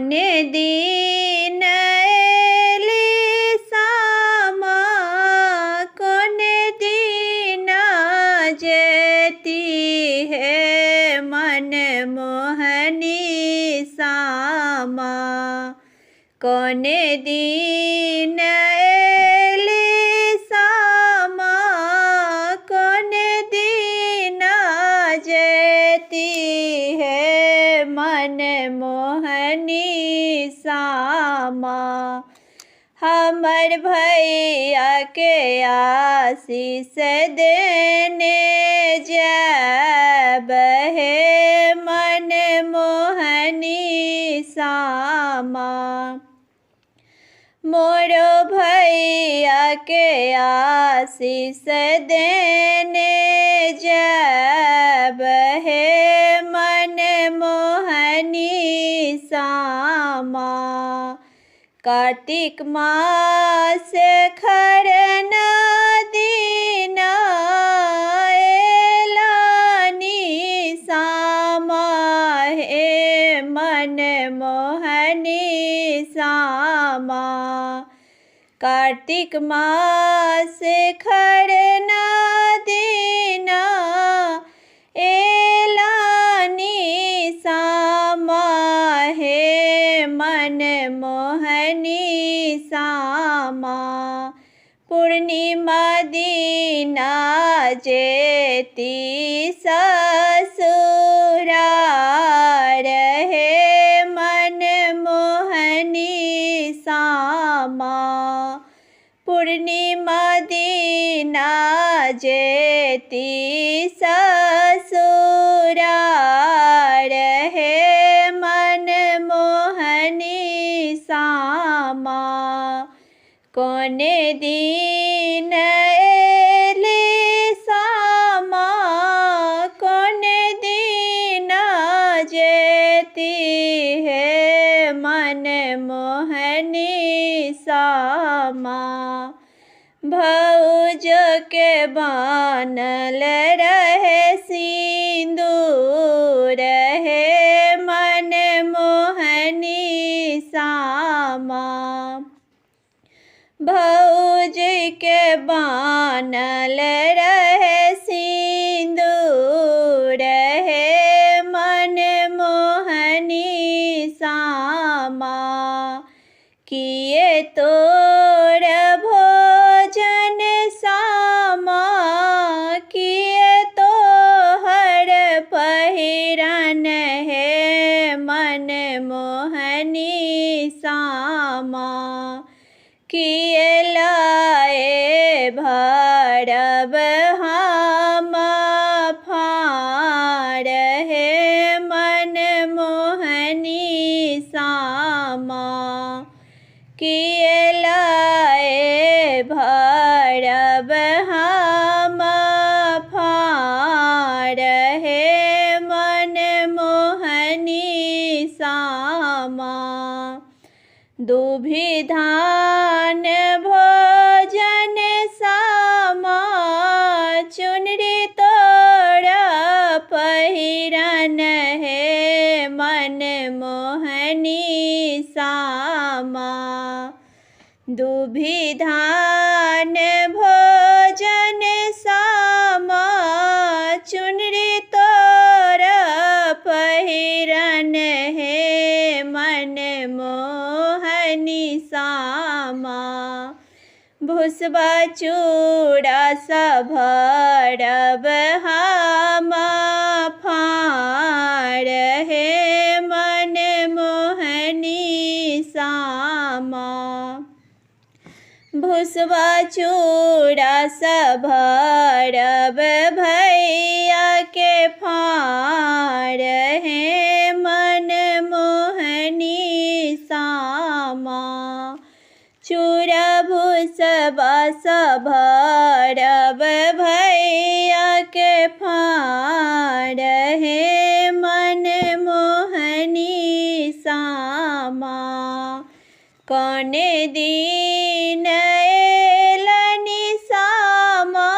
कोने दिन एली सामा कोने दिन जेती है मन मोहनी सामा कोने दिन एली सामा कोने दिन जेती है मन मोहनी सामा हमर भैया के आशीष देने जब है मन मोहनी सामा मोरो भैया के आशीष देने जब है मन मोहनी सामा कार्तिक मास खरना दीना एलानी सामा हे मन मोहनी सामा कार्तिक मास खरना दीना एलानी सामा हे मन मोहनी सामा पूर्णिमा दीना जेती ससुरार हे मन मोहनी सामा पूर्णिमा दीना जेती ससुरार हे मन मोहनी सामा कोने दिन एली सामा कोने दिन जेती है मन मोहनी सामा भौज के बानल रहे सिंदूर है मन मोहनी सामा भौज के बानल रहे सिंदूर है मन मोहनी सामा किए तोर भोजन सामा किए तो हर पहिरन है मन मोहनी सामा किए लाए भरब हम फार है मन मोहनी सामा किए लाए भरब हम फार है मन मोहनी सामा दुभि धान भोजन सामा चुनरी तोरा पहिरन है मन मोहनी सामा दुभि धान भोजन सामा चुनरी तोरा पहिरन है मन मोहनी सामा भुसबा चूड़ा सभरब हम फार है मन मोहनी सामा भुसबा चूड़ा सभरब भैया के फार है मन मोहनी सामा चूड़ा भुसबा सभरब भैया के फार है मन मोहनी सामा कोने दिन एलनि सामा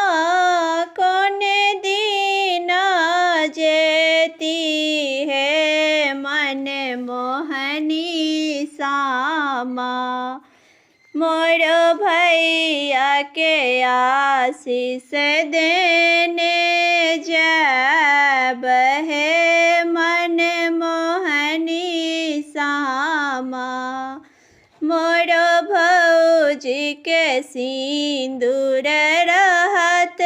कोने दिन जेती है मन मोहनी सामा। मोर भैया के आशीष देने जब है मन मोहनी सामा। मोर भौजी के सिंदूर रहत